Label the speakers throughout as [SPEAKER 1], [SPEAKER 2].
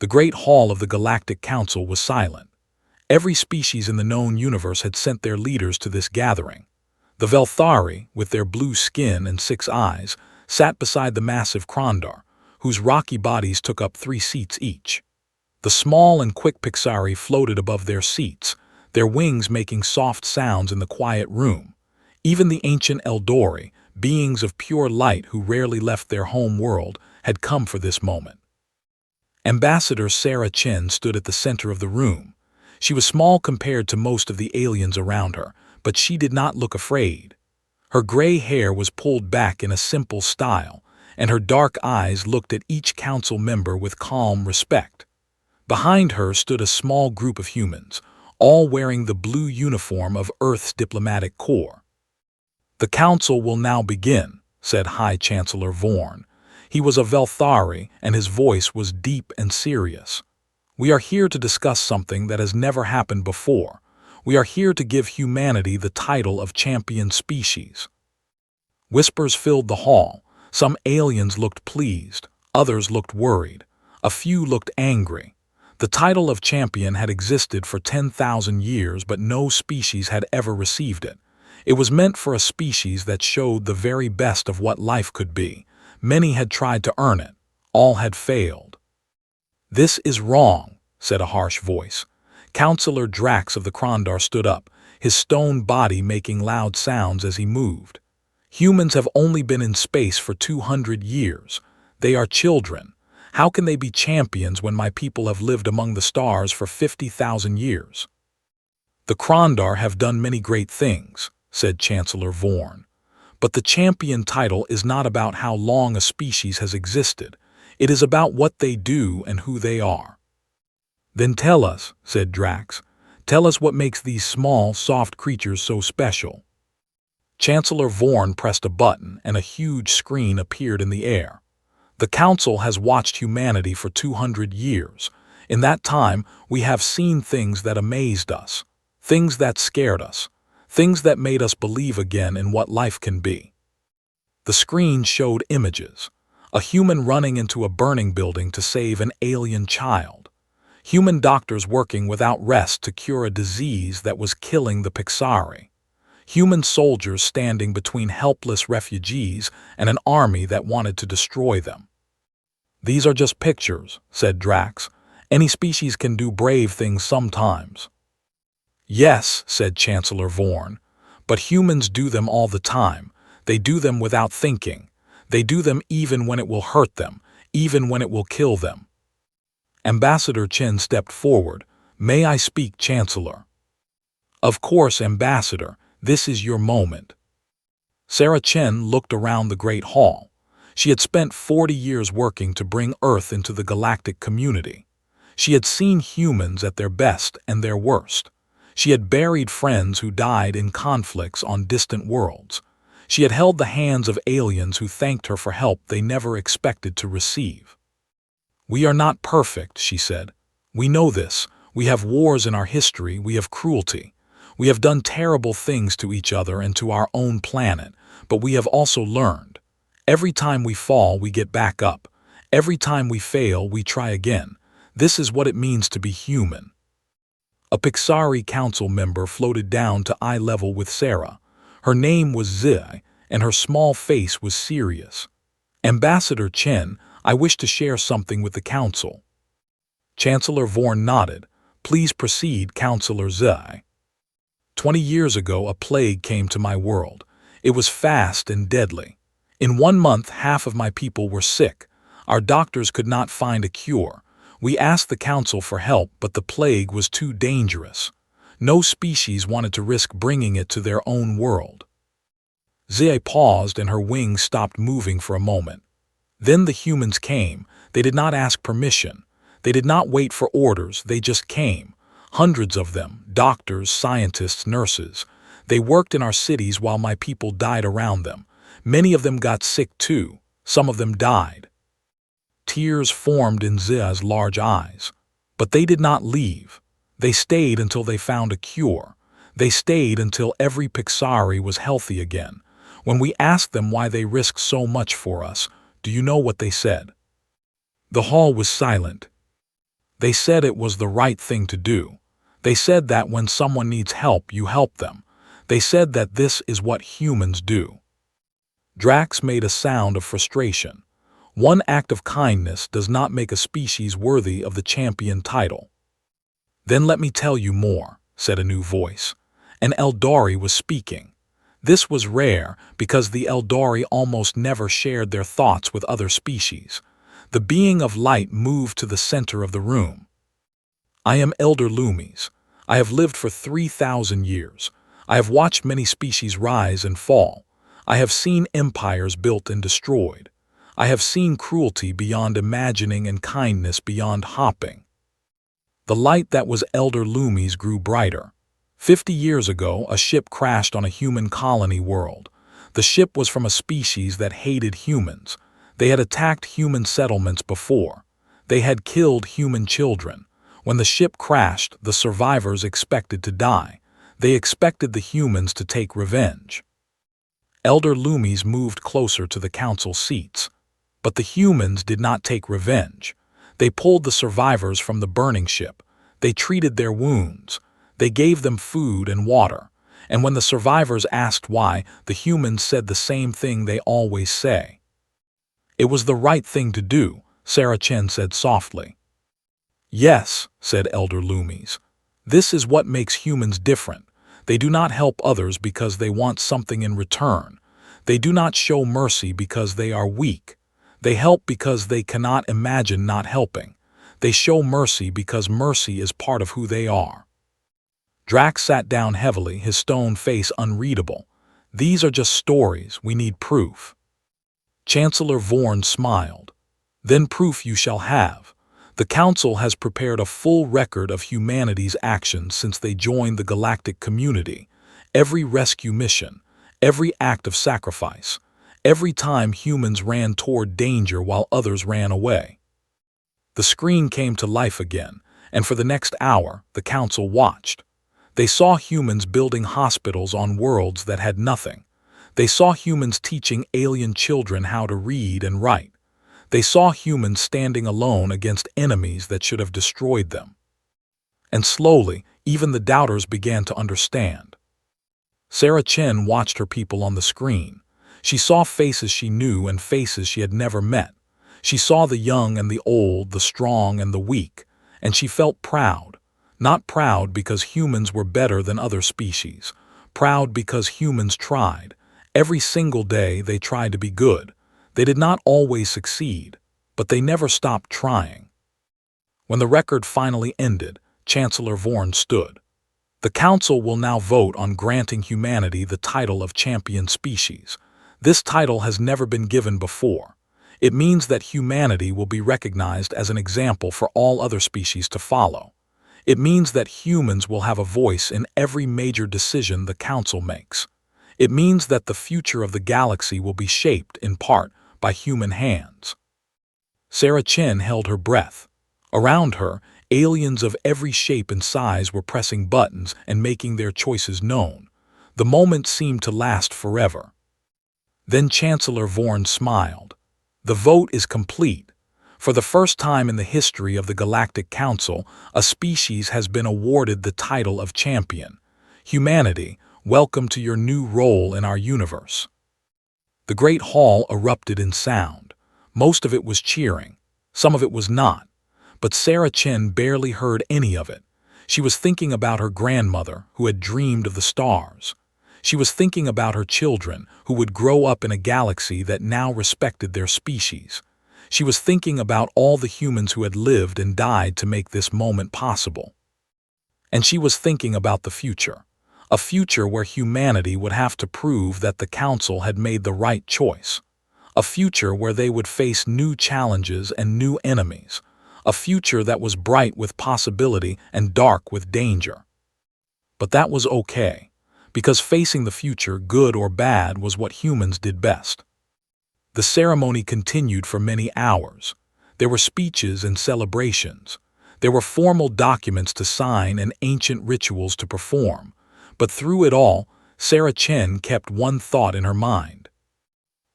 [SPEAKER 1] The great hall of the Galactic Council was silent. Every species in the known universe had sent their leaders to this gathering. The Velthari, with their blue skin and 6 eyes, sat beside the massive Krondar, whose rocky bodies took up 3 seats each. The small and quick Pixari floated above their seats, their wings making soft sounds in the quiet room. Even the ancient Eldori, beings of pure light who rarely left their home world, had come for this moment. Ambassador Sarah Chen stood at the center of the room. She was small compared to most of the aliens around her, but she did not look afraid. Her gray hair was pulled back in a simple style, and her dark eyes looked at each council member with calm respect. Behind her stood a small group of humans, all wearing the blue uniform of Earth's diplomatic corps. "The council will now begin," said High Chancellor Vorn. He was a Velthari, and his voice was deep and serious. "We are here to discuss something that has never happened before. We are here to give humanity the title of champion species." Whispers filled the hall. Some aliens looked pleased, others looked worried, a few looked angry. The title of champion had existed for 10,000 years, but no species had ever received it. It was meant for a species that showed the very best of what life could be. Many had tried to earn it. All had failed. "This is wrong," said a harsh voice. Counselor Drax of the Krondar stood up, his stone body making loud sounds as he moved. "Humans have only been in space for 200 years. They are children. How can they be champions when my people have lived among the stars for 50,000 years? "The Krondar have done many great things," said Chancellor Vorn. "But the champion title is not about how long a species has existed. It is about what they do and who they are." "Then tell us," said Drax. "Tell us what makes these small, soft creatures so special." Chancellor Vorn pressed a button, and a huge screen appeared in the air. "The Council has watched humanity for 200 years. In that time, we have seen things that amazed us, things that scared us, things that made us believe again in what life can be." The screen showed images. A human running into a burning building to save an alien child. Human doctors working without rest to cure a disease that was killing the Pixari. Human soldiers standing between helpless refugees and an army that wanted to destroy them. "These are just pictures," said Drax. "Any species can do brave things sometimes." "Yes," said Chancellor Vorn, "but humans do them all the time. They do them without thinking. They do them even when it will hurt them, even when it will kill them." Ambassador Chen stepped forward. "May I speak, Chancellor?" "Of course, Ambassador. This is your moment." Sarah Chen looked around the great hall. She had spent 40 years working to bring Earth into the galactic community. She had seen humans at their best and their worst. She had buried friends who died in conflicts on distant worlds. She had held the hands of aliens who thanked her for help they never expected to receive. "We are not perfect," she said. "We know this. We have wars in our history. We have cruelty. We have done terrible things to each other and to our own planet, but we have also learned. Every time we fall, we get back up. Every time we fail, we try again. This is what it means to be human." A Pixari council member floated down to eye level with Sarah. Her name was Zi, and her small face was serious. "Ambassador Chen, I wish to share something with the council." Chancellor Vorn nodded. "Please proceed, Councillor Zi." 20 years ago, a plague came to my world. It was fast and deadly. In 1 month, half of my people were sick. Our doctors could not find a cure. We asked the council for help, but the plague was too dangerous. No species wanted to risk bringing it to their own world. Zi paused and her wings stopped moving for a moment. Then the humans came. They did not ask permission. They did not wait for orders. They just came. Hundreds of them, doctors, scientists, nurses. They worked in our cities while my people died around them. Many of them got sick too. Some of them died. Tears formed in Zia's large eyes. But they did not leave. They stayed until they found a cure. They stayed until every Pixari was healthy again. When we asked them why they risked so much for us, do you know what they said? The hall was silent. They said it was the right thing to do. They said that when someone needs help, you help them. They said that this is what humans do. Drax made a sound of frustration. One act of kindness does not make a species worthy of the champion title. Then let me tell you more, said a new voice. An Eldari was speaking. This was rare because the Eldari almost never shared their thoughts with other species. The being of light moved to the center of the room. I am Elder Loomies. I have lived for 3,000 years. I have watched many species rise and fall. I have seen empires built and destroyed. I have seen cruelty beyond imagining and kindness beyond hopping. The light that was Elder Loomies grew brighter. 50 years ago, a ship crashed on a human colony world. The ship was from a species that hated humans. They had attacked human settlements before. They had killed human children. When the ship crashed, the survivors expected to die. They expected the humans to take revenge. Elder Loomies moved closer to the council seats. But the humans did not take revenge. They pulled the survivors from the burning ship. They treated their wounds. They gave them food and water. And when the survivors asked why, the humans said the same thing they always say. It was the right thing to do, Sarah Chen said softly. Yes, said Elder Loomies. This is what makes humans different. They do not help others because they want something in return. They do not show mercy because they are weak. They help because they cannot imagine not helping. They show mercy because mercy is part of who they are. Drax sat down heavily, his stone face unreadable. These are just stories, we need proof. Chancellor Vorn smiled. Then proof you shall have. The Council has prepared a full record of humanity's actions since they joined the galactic community. Every rescue mission, every act of sacrifice, every time humans ran toward danger while others ran away. The screen came to life again, and for the next hour, the Council watched. They saw humans building hospitals on worlds that had nothing. They saw humans teaching alien children how to read and write. They saw humans standing alone against enemies that should have destroyed them. And slowly, even the doubters began to understand. Sarah Chen watched her people on the screen. She saw faces she knew and faces she had never met. She saw the young and the old, the strong and the weak, and she felt proud. Not proud because humans were better than other species. Proud because humans tried. Every single day they tried to be good. They did not always succeed, but they never stopped trying. When the record finally ended, Chancellor Vorn stood. The Council will now vote on granting humanity the title of champion species. This title has never been given before. It means that humanity will be recognized as an example for all other species to follow. It means that humans will have a voice in every major decision the Council makes. It means that the future of the galaxy will be shaped, in part, by human hands. Sarah Chen held her breath. Around her, aliens of every shape and size were pressing buttons and making their choices known. The moment seemed to last forever. Then Chancellor Vorn smiled. The vote is complete. For the first time in the history of the Galactic Council, a species has been awarded the title of champion. Humanity, welcome to your new role in our universe. The great hall erupted in sound. Most of it was cheering. Some of it was not. But Sarah Chen barely heard any of it. She was thinking about her grandmother, who had dreamed of the stars. She was thinking about her children, who would grow up in a galaxy that now respected their species. She was thinking about all the humans who had lived and died to make this moment possible. And she was thinking about the future. A future where humanity would have to prove that the Council had made the right choice. A future where they would face new challenges and new enemies. A future that was bright with possibility and dark with danger. But that was okay, because facing the future, good or bad, was what humans did best. The ceremony continued for many hours. There were speeches and celebrations. There were formal documents to sign and ancient rituals to perform. But through it all, Sarah Chen kept one thought in her mind.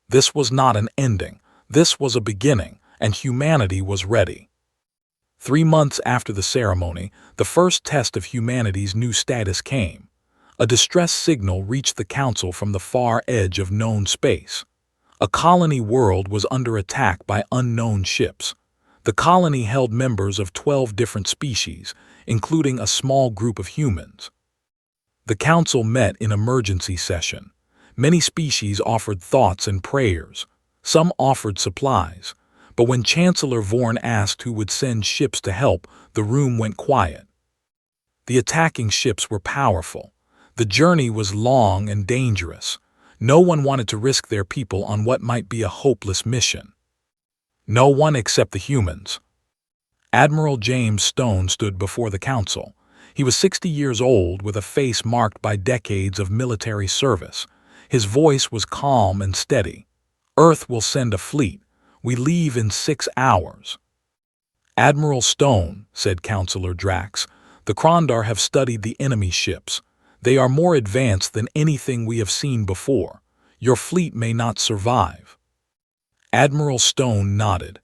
[SPEAKER 1] This was not an ending. This was a beginning, and humanity was ready. 3 months after the ceremony, the first test of humanity's new status came. A distress signal reached the Council from the far edge of known space. A colony world was under attack by unknown ships. The colony held members of 12 different species, including a small group of humans. The Council met in emergency session. Many species offered thoughts and prayers. Some offered supplies. But when Chancellor Vorn asked who would send ships to help, the room went quiet. The attacking ships were powerful. The journey was long and dangerous. No one wanted to risk their people on what might be a hopeless mission. No one except the humans. Admiral James Stone stood before the Council. He was 60 years old with a face marked by decades of military service. His voice was calm and steady. "Earth will send a fleet. We leave in 6 hours." "Admiral Stone," said Counselor Drax, "the Krondar have studied the enemy ships. They are more advanced than anything we have seen before. Your fleet may not survive." Admiral Stone nodded.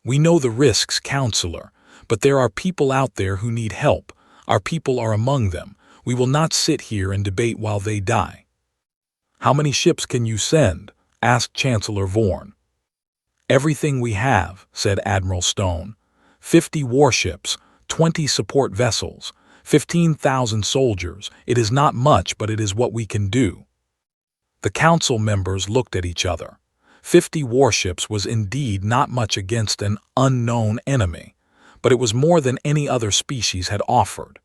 [SPEAKER 1] "We know the risks, Counselor, but there are people out there who need help. Our people are among them. We will not sit here and debate while they die." "How many ships can you send?" asked Chancellor Vorn. "Everything we have," said Admiral Stone. 50 warships, 20 support vessels, 15,000 soldiers. It is not much, but it is what we can do." The Council members looked at each other. 50 warships was indeed not much against an unknown enemy, but it was more than any other species had offered.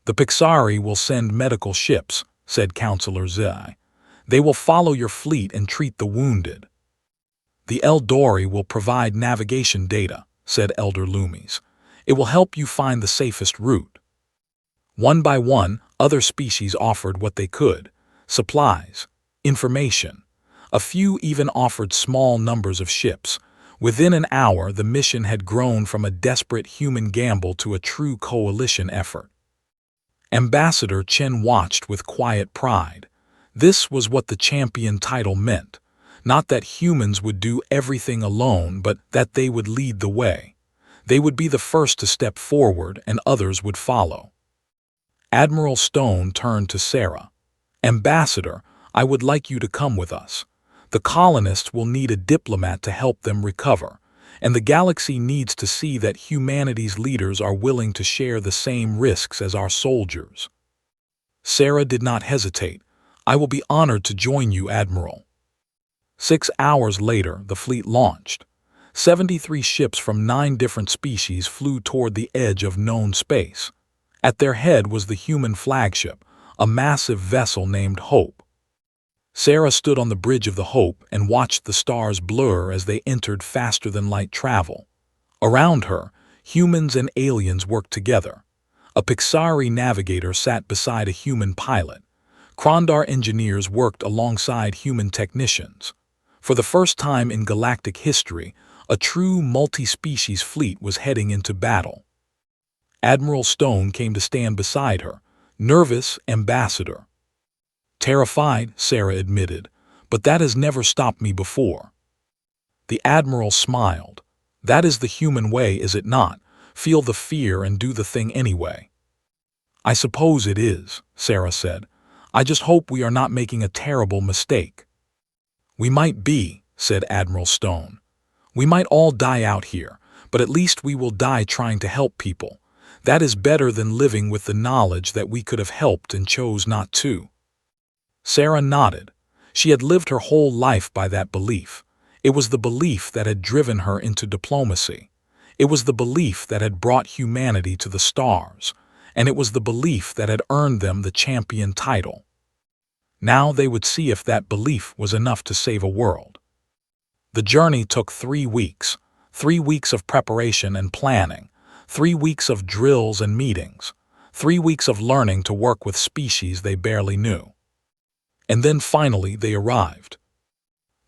[SPEAKER 1] "The Pixari will send medical ships," said Counselor Zai. "They will follow your fleet and treat the wounded." "The Eldori will provide navigation data," said Elder Loomis. "It will help you find the safest route." One by one, other species offered what they could: supplies, information. A few even offered small numbers of ships. Within an hour, the mission had grown from a desperate human gamble to a true coalition effort. Ambassador Chen watched with quiet pride. This was what the champion title meant. Not that humans would do everything alone, but that they would lead the way. They would be the first to step forward, and others would follow. Admiral Stone turned to Sarah. "Ambassador, I would like you to come with us. The colonists will need a diplomat to help them recover, and the galaxy needs to see that humanity's leaders are willing to share the same risks as our soldiers." Sarah did not hesitate. "I will be honored to join you, Admiral." 6 hours later, the fleet launched. 73 ships from 9 different species flew toward the edge of known space. At their head was the human flagship, a massive vessel named Hope. Sarah stood on the bridge of the Hope and watched the stars blur as they entered faster-than-light travel. Around her, humans and aliens worked together. A Pixari navigator sat beside a human pilot. Krondar engineers worked alongside human technicians. For the first time in galactic history, a true multi-species fleet was heading into battle. Admiral Stone came to stand beside her. "Nervous, Ambassador." "Terrified," Sarah admitted, "but that has never stopped me before." The Admiral smiled. "That is the human way, is it not? Feel the fear and do the thing anyway." "I suppose it is," Sarah said. "I just hope we are not making a terrible mistake." "We might be," said Admiral Stone. "We might all die out here, but at least we will die trying to help people. That is better than living with the knowledge that we could have helped and chose not to." Sarah nodded. She had lived her whole life by that belief. It was the belief that had driven her into diplomacy. It was the belief that had brought humanity to the stars. And it was the belief that had earned them the champion title. Now they would see if that belief was enough to save a world. The journey took 3 weeks. 3 weeks of preparation and planning. 3 weeks of drills and meetings. 3 weeks of learning to work with species they barely knew. And then finally they arrived.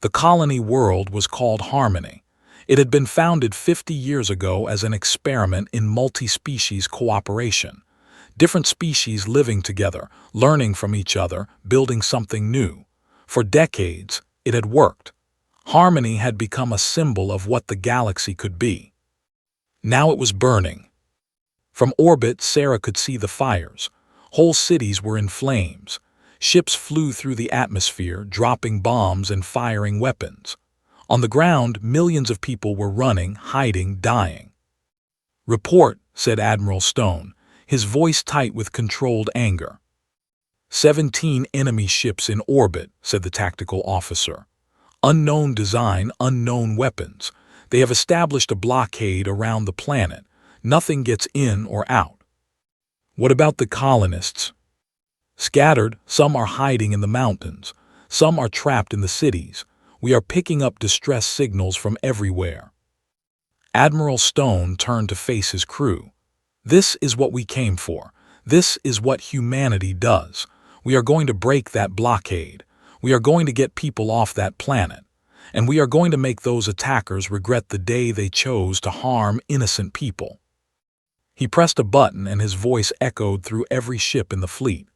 [SPEAKER 1] The colony world was called Harmony. It had been founded 50 years ago as an experiment in multi-species cooperation. Different species living together, learning from each other, building something new. For decades, it had worked. Harmony had become a symbol of what the galaxy could be. Now it was burning. From orbit, Sarah could see the fires. Whole cities were in flames. Ships flew through the atmosphere, dropping bombs and firing weapons. On the ground, millions of people were running, hiding, dying. "Report," said Admiral Stone, his voice tight with controlled anger. 17 enemy ships in orbit, said the tactical officer. Unknown design, unknown weapons. They have established a blockade around the planet. Nothing gets in or out. What about the colonists? Scattered, some are hiding in the mountains. Some are trapped in the cities. We are picking up distress signals from everywhere. Admiral Stone turned to face his crew. This is what we came for. This is what humanity does. We are going to break that blockade. We are going to get people off that planet. And we are going to make those attackers regret the day they chose to harm innocent people. He pressed a button and his voice echoed through every ship in the fleet.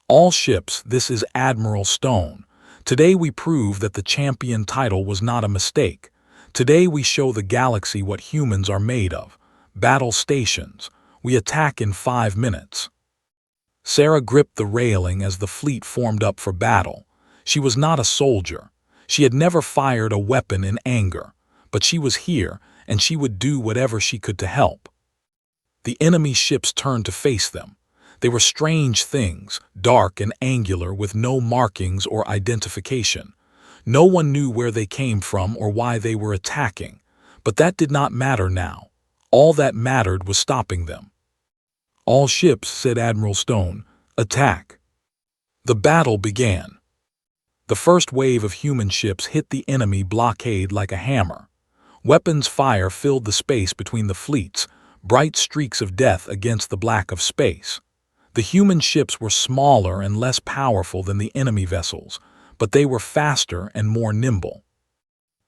[SPEAKER 1] All ships, this is Admiral Stone. Today we prove that the champion title was not a mistake. Today we show the galaxy what humans are made of. Battle stations. We attack in 5 minutes. Sarah gripped the railing as the fleet formed up for battle. She was not a soldier. She had never fired a weapon in anger. But she was here, and she would do whatever she could to help. The enemy ships turned to face them. They were strange things, dark and angular with no markings or identification. No one knew where they came from or why they were attacking. But that did not matter now. All that mattered was stopping them. All ships, said Admiral Stone, attack. The battle began. The first wave of human ships hit the enemy blockade like a hammer. Weapons fire filled the space between the fleets, bright streaks of death against the black of space. The human ships were smaller and less powerful than the enemy vessels, but they were faster and more nimble.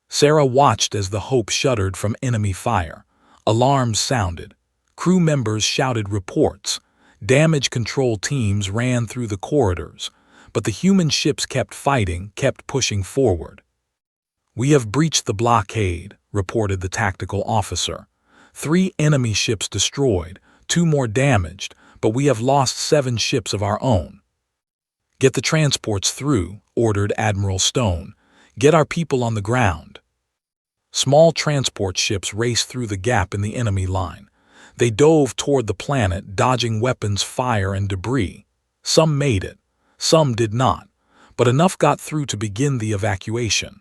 [SPEAKER 1] Sarah watched as the Hope shuddered from enemy fire. Alarms sounded. Crew members shouted reports. Damage control teams ran through the corridors, but the human ships kept fighting, kept pushing forward. "We have breached the blockade," reported the tactical officer. 3 enemy ships destroyed, 2 more damaged, but we have lost 7 ships of our own. "Get the transports through," ordered Admiral Stone. "Get our people on the ground." Small transport ships raced through the gap in the enemy line. They dove toward the planet, dodging weapons, fire, and debris. Some made it, some did not, but enough got through to begin the evacuation.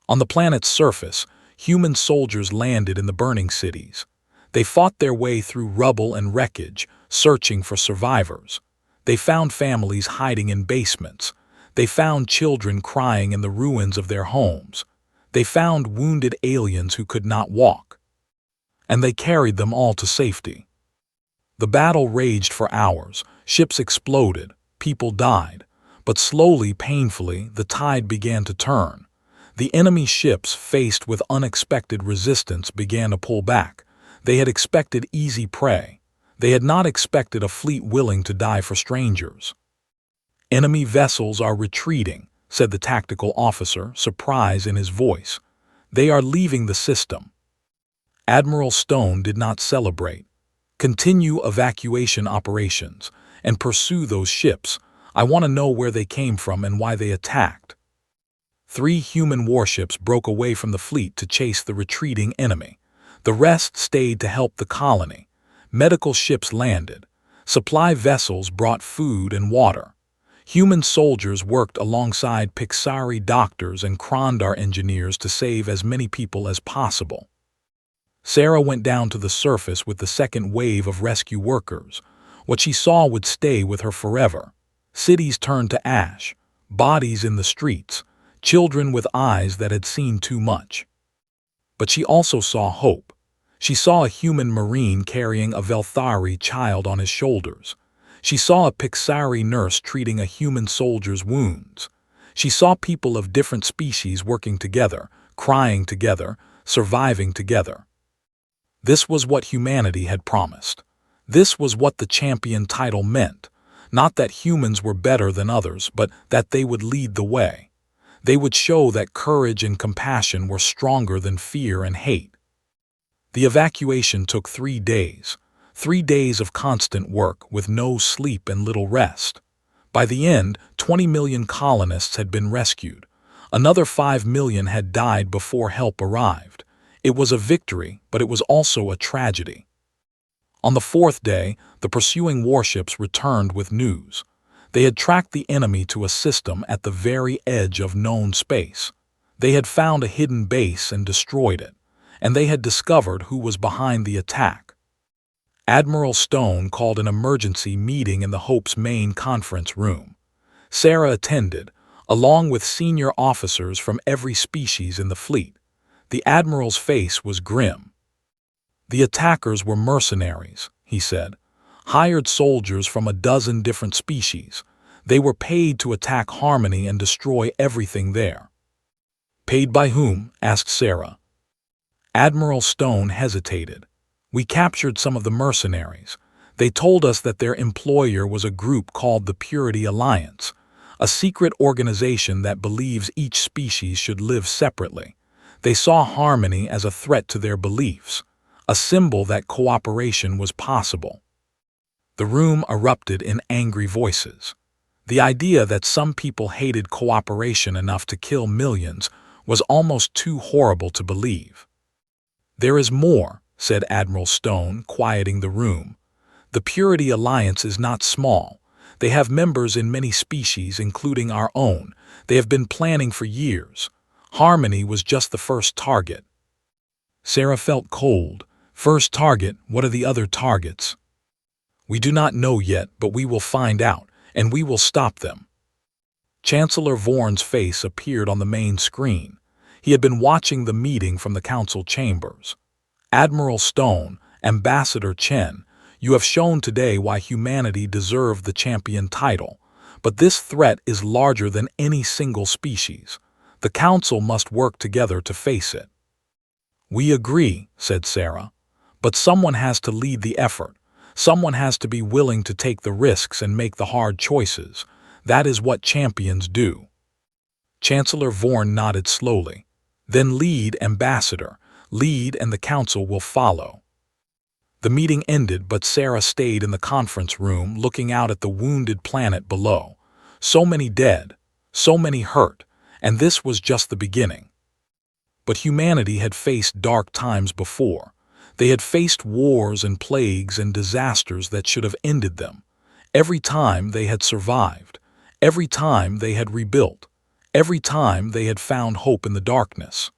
[SPEAKER 1] On the planet's surface, human soldiers landed in the burning cities. They fought their way through rubble and wreckage, searching for survivors. They found families hiding in basements. They found children crying in the ruins of their homes. They found wounded aliens who could not walk. And they carried them all to safety. The battle raged for hours. Ships exploded. People died. But slowly, painfully, the tide began to turn. The enemy ships, faced with unexpected resistance, began to pull back. They had expected easy prey. They had not expected a fleet willing to die for strangers. "Enemy vessels are retreating," said the tactical officer, surprise in his voice. "They are leaving the system." Admiral Stone did not celebrate. "Continue evacuation operations and pursue those ships. I want to know where they came from and why they attacked." 3 human warships broke away from the fleet to chase the retreating enemy. The rest stayed to help the colony. Medical ships landed. Supply vessels brought food and water. Human soldiers worked alongside Pixari doctors and Krondar engineers to save as many people as possible. Sarah went down to the surface with the second wave of rescue workers. What she saw would stay with her forever. Cities turned to ash, bodies in the streets, children with eyes that had seen too much. But she also saw hope. She saw a human marine carrying a Velthari child on his shoulders. She saw a Pixari nurse treating a human soldier's wounds. She saw people of different species working together, crying together, surviving together. This was what humanity had promised. This was what the champion title meant. Not that humans were better than others, but that they would lead the way. They would show that courage and compassion were stronger than fear and hate. The evacuation took 3 days, 3 days of constant work with no sleep and little rest. By the end, 20 million colonists had been rescued. Another 5 million had died before help arrived. It was a victory, but it was also a tragedy. On the 4th day, the pursuing warships returned with news. They had tracked the enemy to a system at the very edge of known space. They had found a hidden base and destroyed it, and they had discovered who was behind the attack. Admiral Stone called an emergency meeting in the Hope's main conference room. Sarah attended, along with senior officers from every species in the fleet. The admiral's face was grim. The attackers were mercenaries, he said, hired soldiers from a dozen different species. They were paid to attack Harmony and destroy everything there. Paid by whom? Asked Sarah. Admiral Stone hesitated. We captured some of the mercenaries. They told us that their employer was a group called the Purity Alliance, a secret organization that believes each species should live separately. They saw Harmony as a threat to their beliefs, a symbol that cooperation was possible. The room erupted in angry voices. The idea that some people hated cooperation enough to kill millions was almost too horrible to believe. There is more, said Admiral Stone, quieting the room. The Purity Alliance is not small. They have members in many species, including our own. They have been planning for years. Harmony was just the first target. Sarah felt cold. First target, what are the other targets? We do not know yet, but we will find out, and we will stop them. Chancellor Vorn's face appeared on the main screen. He had been watching the meeting from the council chambers. Admiral Stone, Ambassador Chen, you have shown today why humanity deserved the champion title, but this threat is larger than any single species. The council must work together to face it. We agree, said Sarah, but someone has to lead the effort. Someone has to be willing to take the risks and make the hard choices. That is what champions do. Chancellor Vorn nodded slowly. Then lead, Ambassador. Lead, and the council will follow. The meeting ended, but Sarah stayed in the conference room looking out at the wounded planet below. So many dead, so many hurt, and this was just the beginning. But humanity had faced dark times before. They had faced wars and plagues and disasters that should have ended them. Every time they had survived. Every time they had rebuilt. Every time they had found hope in the darkness.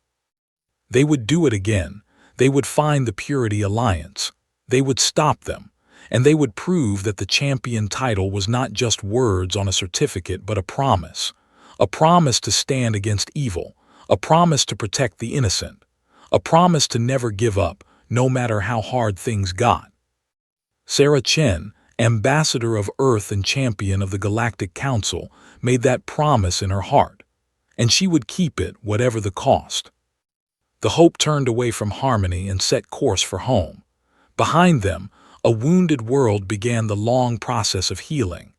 [SPEAKER 1] They would do it again. They would find the Purity Alliance. They would stop them. And they would prove that the champion title was not just words on a certificate, but a promise. A promise to stand against evil. A promise to protect the innocent. A promise to never give up, no matter how hard things got. Sarah Chen, Ambassador of Earth and Champion of the Galactic Council, made that promise in her heart. And she would keep it, whatever the cost. The Hope turned away from Harmony and set course for home. Behind them, a wounded world began the long process of healing.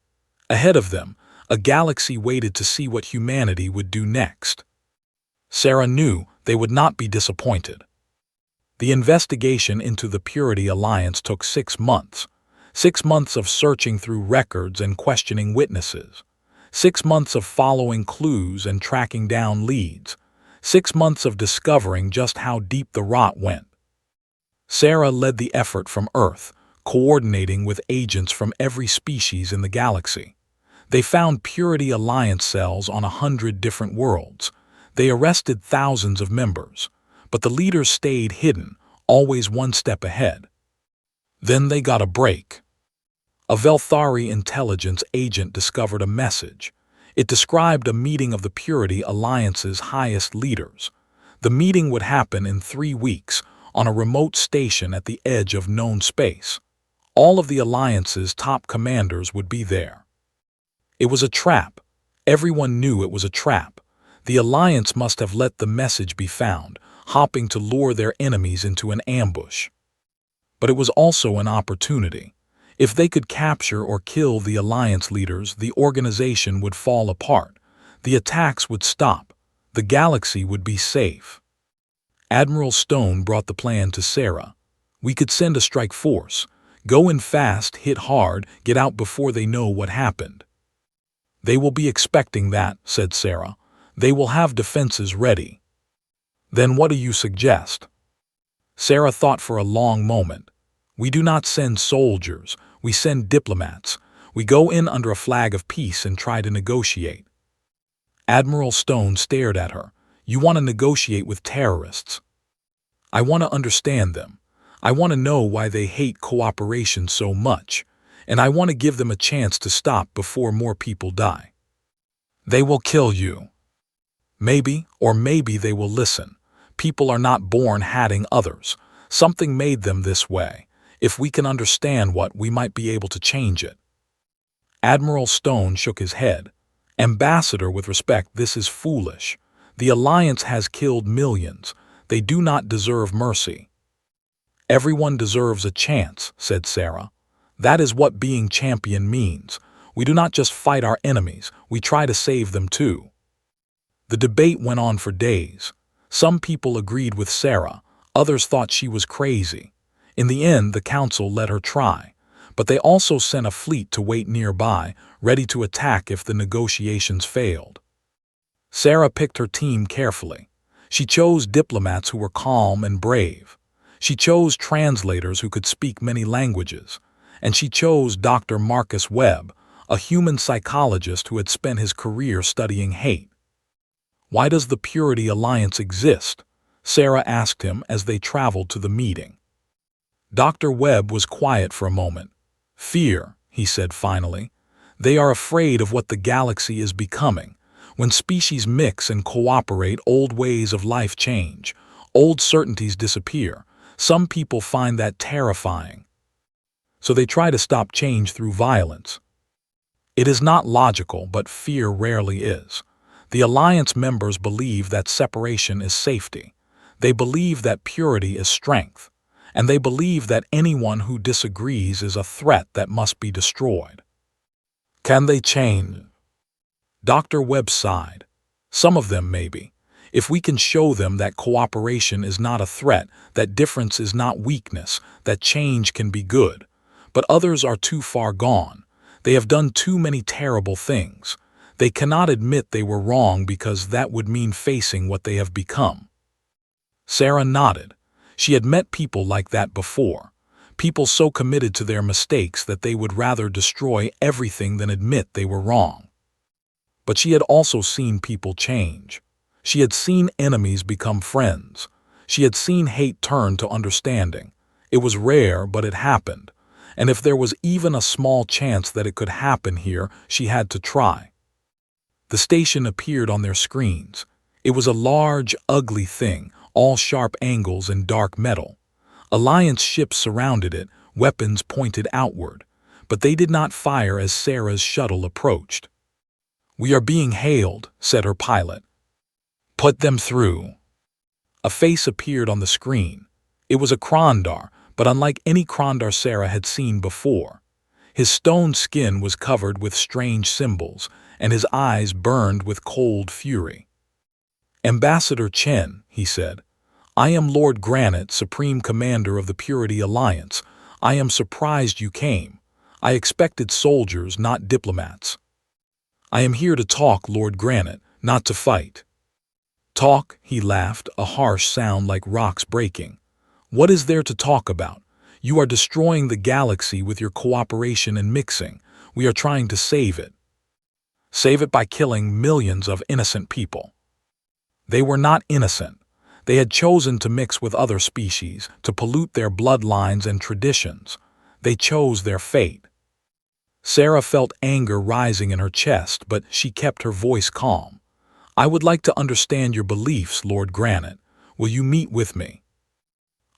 [SPEAKER 1] Ahead of them, a galaxy waited to see what humanity would do next. Sarah knew they would not be disappointed. The investigation into the Purity Alliance took 6 months. 6 months of searching through records and questioning witnesses. 6 months of following clues and tracking down leads. 6 months of discovering just how deep the rot went. Sarah led the effort from Earth, coordinating with agents from every species in the galaxy. They found Purity Alliance cells on 100 different worlds. They arrested thousands of members, but the leaders stayed hidden, always one step ahead. Then they got a break. A Velthari intelligence agent discovered a message. It described a meeting of the Purity Alliance's highest leaders. The meeting would happen in 3 weeks on a remote station at the edge of known space. All of the Alliance's top commanders would be there. It was a trap. Everyone knew it was a trap. The Alliance must have let the message be found, hoping to lure their enemies into an ambush. But it was also an opportunity. If they could capture or kill the Alliance leaders, the organization would fall apart. The attacks would stop. The galaxy would be safe. Admiral Stone brought the plan to Sarah. We could send a strike force. Go in fast, hit hard, get out before they know what happened. They will be expecting that, said Sarah. They will have defenses ready. Then what do you suggest? Sarah thought for a long moment. We do not send soldiers, we send diplomats. We go in under a flag of peace and try to negotiate. Admiral Stone stared at her. You want to negotiate with terrorists? I want to understand them. I want to know why they hate cooperation so much, and I want to give them a chance to stop before more people die. They will kill you. Maybe, or maybe they will listen. People are not born hating others. Something made them this way. If we can understand what, we might be able to change it. Admiral Stone shook his head. Ambassador, with respect, this is foolish. The Alliance has killed millions. They do not deserve mercy. Everyone deserves a chance, said Sarah. That is what being champion means. We do not just fight our enemies, we try to save them too. The debate went on for days. Some people agreed with Sarah, others thought she was crazy. In the end, the council let her try, but they also sent a fleet to wait nearby, ready to attack if the negotiations failed. Sarah picked her team carefully. She chose diplomats who were calm and brave. She chose translators who could speak many languages. And she chose Dr. Marcus Webb, a human psychologist who had spent his career studying hate. Why does the Purity Alliance exist? Sarah asked him as they traveled to the meeting. Dr. Webb was quiet for a moment. Fear, he said finally. They are afraid of what the galaxy is becoming. When species mix and cooperate, old ways of life change. Old certainties disappear. Some people find that terrifying. So they try to stop change through violence. It is not logical, but fear rarely is. The Alliance members believe that separation is safety. They believe that purity is strength. And they believe that anyone who disagrees is a threat that must be destroyed. Can they change? Dr. Webb sighed. Some of them, maybe. If we can show them that cooperation is not a threat, that difference is not weakness, that change can be good. But others are too far gone. They have done too many terrible things. They cannot admit they were wrong because that would mean facing what they have become. Sarah nodded. She had met people like that before. People so committed to their mistakes that they would rather destroy everything than admit they were wrong. But she had also seen people change. She had seen enemies become friends. She had seen hate turn to understanding. It was rare, but it happened. And if there was even a small chance that it could happen here, she had to try. The station appeared on their screens. It was a large, ugly thing, all sharp angles and dark metal. Alliance ships surrounded it, weapons pointed outward. But they did not fire as Sarah's shuttle approached. "We are being hailed," said her pilot. "Put them through." A face appeared on the screen. It was a Krondar, but unlike any Krondar Sarah had seen before. His stone skin was covered with strange symbols, and his eyes burned with cold fury. "Ambassador Chen," he said, "I am Lord Granite, Supreme Commander of the Purity Alliance. I am surprised you came. I expected soldiers, not diplomats." "I am here to talk, Lord Granite, not to fight." "Talk?" he laughed, a harsh sound like rocks breaking. "What is there to talk about? You are destroying the galaxy with your cooperation and mixing. We are trying to save it. Save it by killing millions of innocent people." They were not innocent. They had chosen to mix with other species, to pollute their bloodlines and traditions. They chose their fate. Sarah felt anger rising in her chest, but she kept her voice calm. "I would like to understand your beliefs, Lord Granite. Will you meet with me?"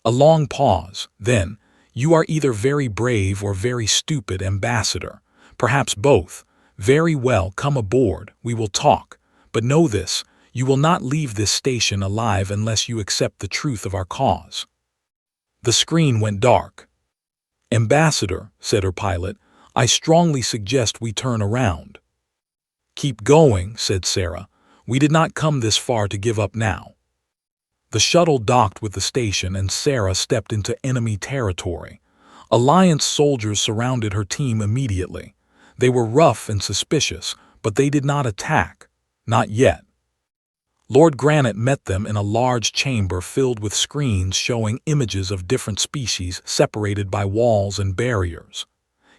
[SPEAKER 1] A long pause. Then, "You are either very brave or very stupid, Ambassador. Perhaps both. Very well, come aboard. We will talk. But know this, you will not leave this station alive unless you accept the truth of our cause." The screen went dark. "Ambassador," said her pilot, "I strongly suggest we turn around." "Keep going," said Sarah. "We did not come this far to give up now." The shuttle docked with the station and Sarah stepped into enemy territory. Alliance soldiers surrounded her team immediately. They were rough and suspicious, but they did not attack. Not yet. Lord Granite met them in a large chamber filled with screens showing images of different species separated by walls and barriers.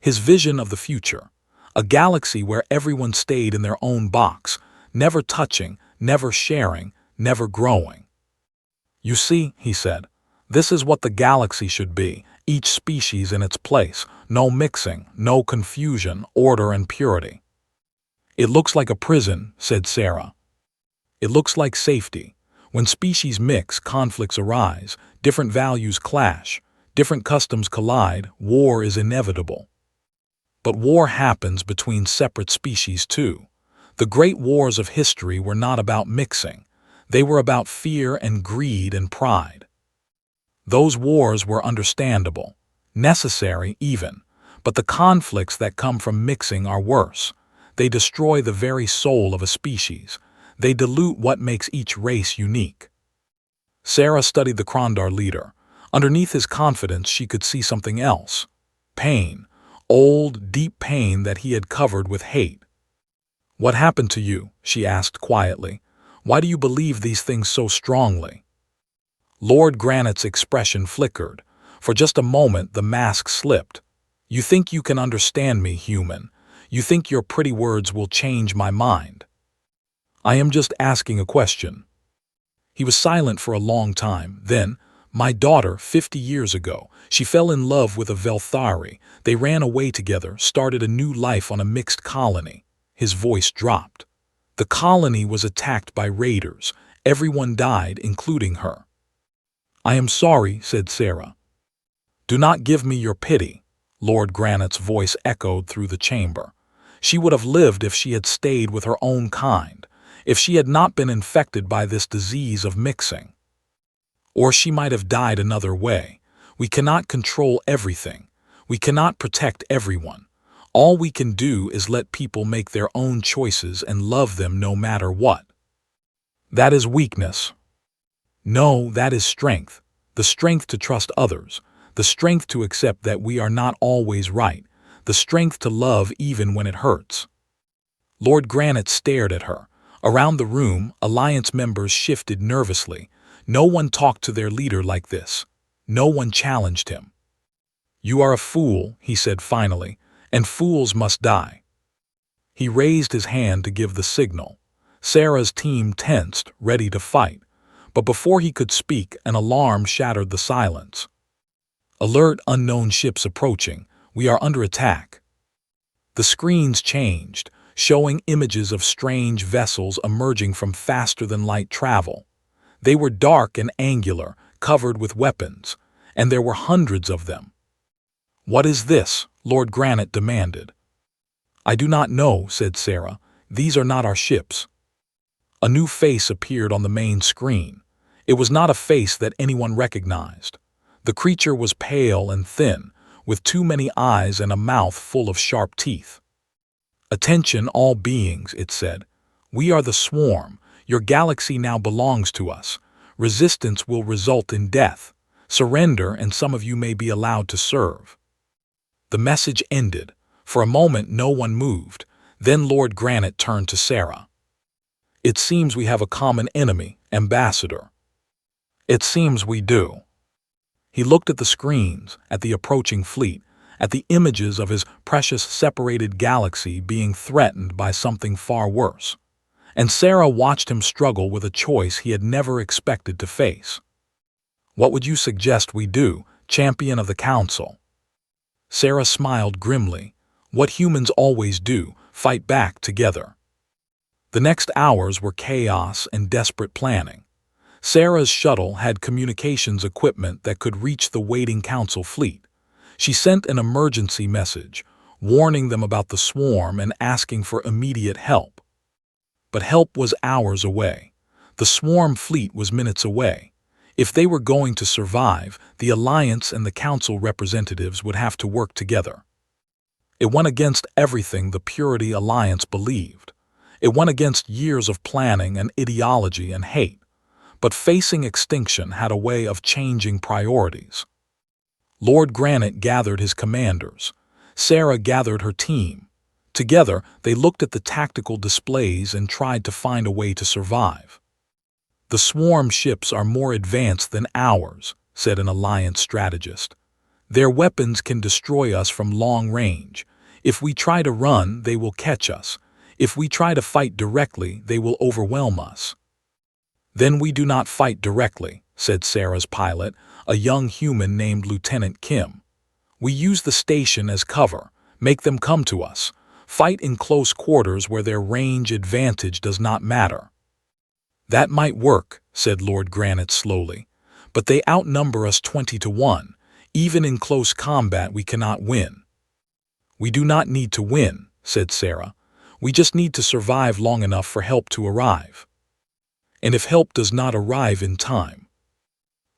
[SPEAKER 1] His vision of the future, a galaxy where everyone stayed in their own box, never touching, never sharing, never growing. "You see," he said, "this is what the galaxy should be, each species in its place, no mixing, no confusion, order and purity." "It looks like a prison," said Sarah. "It looks like safety. When species mix, conflicts arise, different values clash, different customs collide, war is inevitable." But war happens between separate species too. The great wars of history were not about mixing. They were about fear and greed and pride. Those wars were understandable, necessary even, but the conflicts that come from mixing are worse. They destroy the very soul of a species. They dilute what makes each race unique. Sarah studied the Krondar leader. Underneath his confidence, she could see something else. Pain. Old, deep pain that he had covered with hate. "What happened to you?" she asked quietly. "Why do you believe these things so strongly?" Lord Granite's expression flickered. For just a moment, the mask slipped. "You think you can understand me, human. You think your pretty words will change my mind. I am just asking a question." He was silent for a long time. Then, "My daughter, 50 years ago, she fell in love with a Velthari. They ran away together, started a new life on a mixed colony." His voice dropped. "The colony was attacked by raiders. Everyone died, including her." "I am sorry," said Sarah. "Do not give me your pity." Lord Granite's voice echoed through the chamber. "She would have lived if she had stayed with her own kind, if she had not been infected by this disease of mixing. Or she might have died another way. We cannot control everything. We cannot protect everyone. All we can do is let people make their own choices and love them no matter what." "That is weakness." "No, that is strength. The strength to trust others. The strength to accept that we are not always right. The strength to love even when it hurts." Lord Granite stared at her. Around the room, Alliance members shifted nervously. No one talked to their leader like this. No one challenged him. "You are a fool," he said finally, "and fools must die." He raised his hand to give the signal. Sarah's team tensed, ready to fight. But before he could speak, an alarm shattered the silence. "Alert, unknown ships approaching. We are under attack." The screens changed, showing images of strange vessels emerging from faster-than-light travel. They were dark and angular, covered with weapons, and there were hundreds of them. "What is this?" Lord Granite demanded. "I do not know," said Sarah. "These are not our ships." A new face appeared on the main screen. It was not a face that anyone recognized. The creature was pale and thin, with too many eyes and a mouth full of sharp teeth. "Attention, all beings," it said. "We are the Swarm. Your galaxy now belongs to us. Resistance will result in death. Surrender and some of you may be allowed to serve." The message ended. For a moment no one moved. Then Lord Granite turned to Sarah. "It seems we have a common enemy, Ambassador." "It seems we do." He looked at the screens, at the approaching fleet, at the images of his precious separated galaxy being threatened by something far worse. And Sarah watched him struggle with a choice he had never expected to face. "What would you suggest we do, champion of the Council?" Sarah smiled grimly. "What humans always do, fight back together." The next hours were chaos and desperate planning. Sarah's shuttle had communications equipment that could reach the waiting Council fleet. She sent an emergency message, warning them about the swarm and asking for immediate help. But help was hours away. The swarm fleet was minutes away. If they were going to survive, the Alliance and the Council representatives would have to work together. It went against everything the Purity Alliance believed. It went against years of planning and ideology and hate. But facing extinction had a way of changing priorities. Lord Granite gathered his commanders. Sarah gathered her team. Together, they looked at the tactical displays and tried to find a way to survive. "The swarm ships are more advanced than ours," said an Alliance strategist. "Their weapons can destroy us from long range. If we try to run, they will catch us. If we try to fight directly, they will overwhelm us." "Then we do not fight directly," said Sarah's pilot, a young human named Lieutenant Kim. "We use the station as cover, make them come to us, fight in close quarters where their range advantage does not matter." "That might work," said Lord Granite slowly, "but they outnumber us 20 to 1. Even in close combat we cannot win." "We do not need to win," said Sarah. "We just need to survive long enough for help to arrive. And if help does not arrive in time,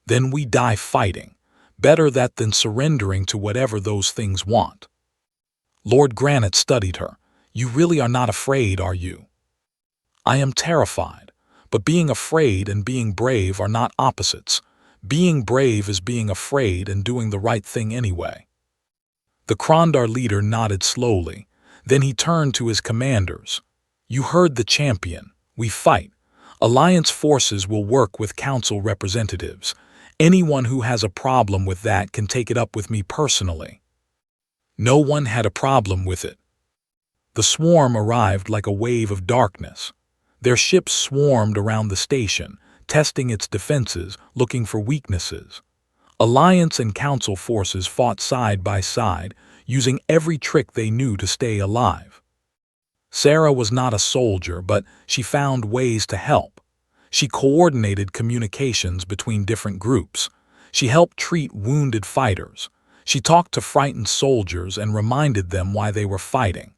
[SPEAKER 1] then we die fighting. Better that than surrendering to whatever those things want." Lord Granite studied her. "You really are not afraid, are you?" "I am terrified, but being afraid and being brave are not opposites. Being brave is being afraid and doing the right thing anyway." The Krondar leader nodded slowly. Then he turned to his commanders. "You heard the champion. We fight. Alliance forces will work with council representatives. Anyone who has a problem with that can take it up with me personally." No one had a problem with it. The swarm arrived like a wave of darkness. Their ships swarmed around the station, testing its defenses, looking for weaknesses. Alliance and council forces fought side by side, using every trick they knew to stay alive. Sarah was not a soldier, but she found ways to help. She coordinated communications between different groups. She helped treat wounded fighters. She talked to frightened soldiers and reminded them why they were fighting.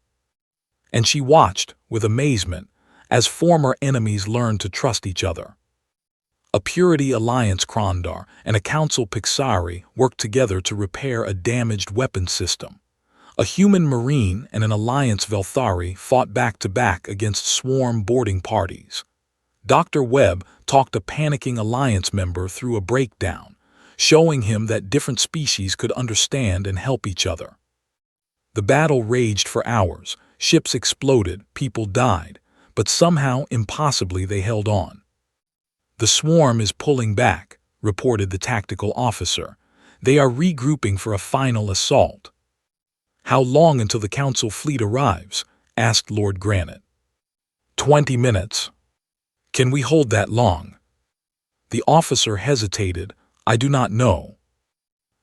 [SPEAKER 1] And she watched, with amazement, as former enemies learned to trust each other. A Purity Alliance Krondar and a Council Pixari worked together to repair a damaged weapons system. A human Marine and an Alliance Velthari fought back-to-back against swarm boarding parties. Dr. Webb talked a panicking Alliance member through a breakdown, showing him that different species could understand and help each other. The battle raged for hours. Ships exploded, people died, but somehow, impossibly, they held on. "The swarm is pulling back," reported the tactical officer. "They are regrouping for a final assault." "How long until the council fleet arrives?" asked Lord Granite. 20 minutes. "Can we hold that long?" The officer hesitated. "I do not know."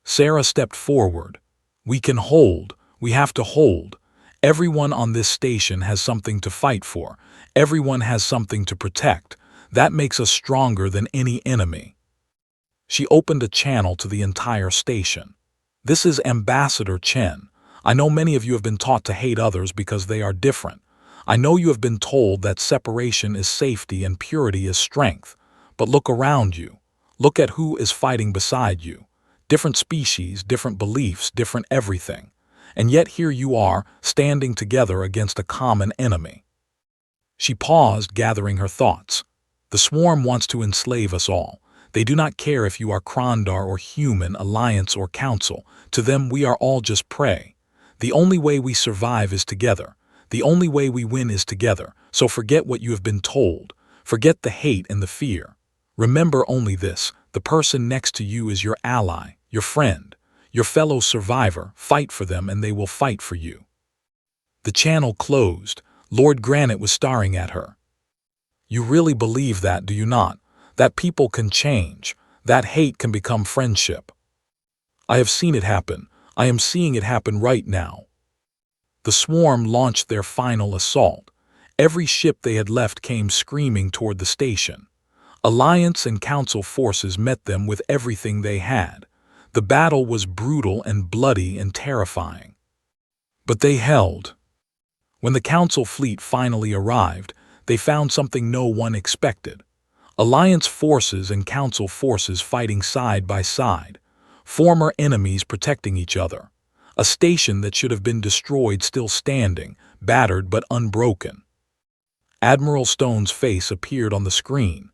[SPEAKER 1] Sarah stepped forward. "We can hold. We have to hold. Everyone on this station has something to fight for. Everyone has something to protect. That makes us stronger than any enemy." She opened a channel to the entire station. "This is Ambassador Chen. I know many of you have been taught to hate others because they are different. I know you have been told that separation is safety and purity is strength. But look around you. Look at who is fighting beside you. Different species, different beliefs, different everything. And yet here you are, standing together against a common enemy." She paused, gathering her thoughts. "The swarm wants to enslave us all. They do not care if you are Krondar or human, Alliance or Council. To them we are all just prey. The only way we survive is together. The only way we win is together. So forget what you have been told. Forget the hate and the fear. Remember only this: the person next to you is your ally, your friend, your fellow survivor. Fight for them and they will fight for you." The channel closed. Lord Granite was staring at her. "You really believe that, do you not? That people can change, that hate can become friendship?" "I have seen it happen. I am seeing it happen right now." The swarm launched their final assault. Every ship they had left came screaming toward the station. Alliance and Council forces met them with everything they had. The battle was brutal and bloody and terrifying. But they held. When the Council fleet finally arrived, they found something no one expected. Alliance forces and Council forces fighting side by side. Former enemies protecting each other. A station that should have been destroyed still standing, battered but unbroken. Admiral Stone's face appeared on the screen.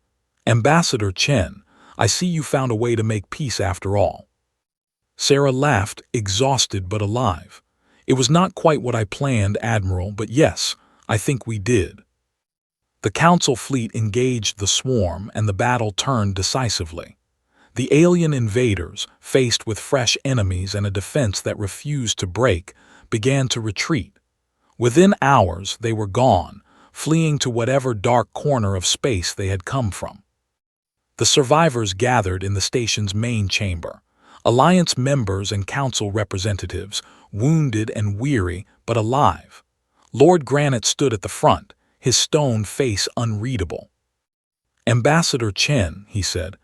[SPEAKER 1] Ambassador Chen, I see you found a way to make peace after all. Sarah laughed, exhausted but alive. It was not quite what I planned, Admiral, but yes, I think we did. The Council fleet engaged the swarm and the battle turned decisively. The alien invaders, faced with fresh enemies and a defense that refused to break, began to retreat. Within hours, they were gone, fleeing to whatever dark corner of space they had come from. The survivors gathered in the station's main chamber. Alliance members and council representatives, wounded and weary but alive. Lord Granite stood at the front, his stone face unreadable. Ambassador Chen, he said,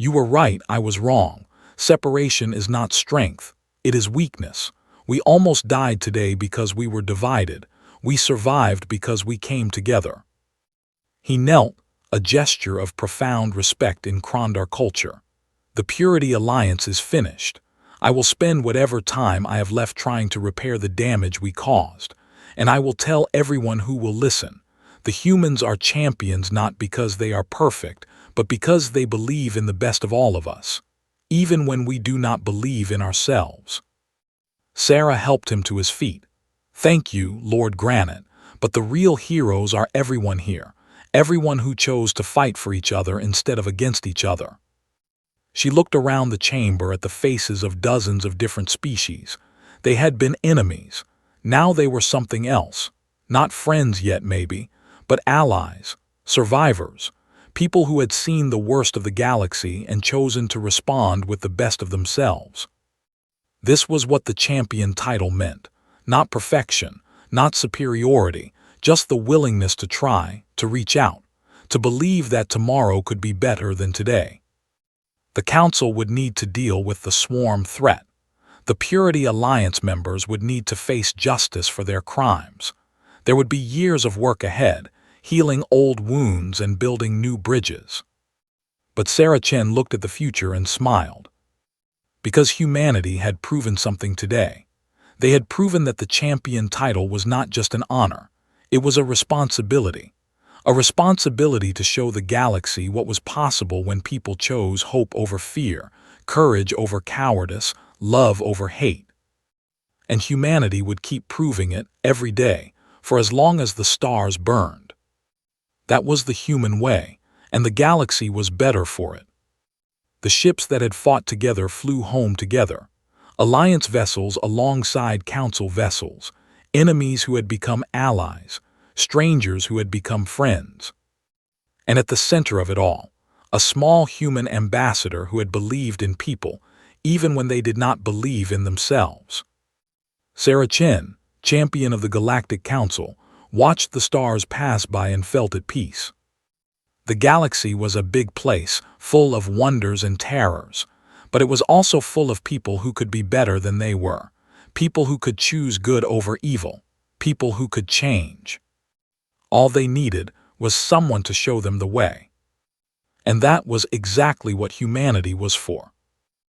[SPEAKER 1] you were right, I was wrong. Separation is not strength, it is weakness. We almost died today because we were divided. We survived because we came together. He knelt, a gesture of profound respect in Krondar culture. The Purity Alliance is finished. I will spend whatever time I have left trying to repair the damage we caused, and I will tell everyone who will listen. The humans are champions not because they are perfect, but because they believe in the best of all of us, even when we do not believe in ourselves. Sarah helped him to his feet. Thank you, Lord Granite, but the real heroes are everyone here, everyone who chose to fight for each other instead of against each other. She looked around the chamber at the faces of dozens of different species. They had been enemies. Now they were something else. Not friends yet, maybe, but allies, survivors, people who had seen the worst of the galaxy and chosen to respond with the best of themselves. This was what the champion title meant. Not perfection, not superiority, just the willingness to try, to reach out, to believe that tomorrow could be better than today. The Council would need to deal with the swarm threat. The Purity Alliance members would need to face justice for their crimes. There would be years of work ahead, healing old wounds and building new bridges. But Sarah Chen looked at the future and smiled. Because humanity had proven something today. They had proven that the champion title was not just an honor, it was a responsibility. A responsibility to show the galaxy what was possible when people chose hope over fear, courage over cowardice, love over hate. And humanity would keep proving it every day, for as long as the stars burned. That was the human way, and the galaxy was better for it. The ships that had fought together flew home together. Alliance vessels alongside Council vessels, enemies who had become allies, strangers who had become friends. And at the center of it all, a small human ambassador who had believed in people, even when they did not believe in themselves. Sarah Chen, champion of the Galactic Council, watched the stars pass by and felt at peace. The galaxy was a big place, full of wonders and terrors, but it was also full of people who could be better than they were, people who could choose good over evil, people who could change. All they needed was someone to show them the way. And that was exactly what humanity was for.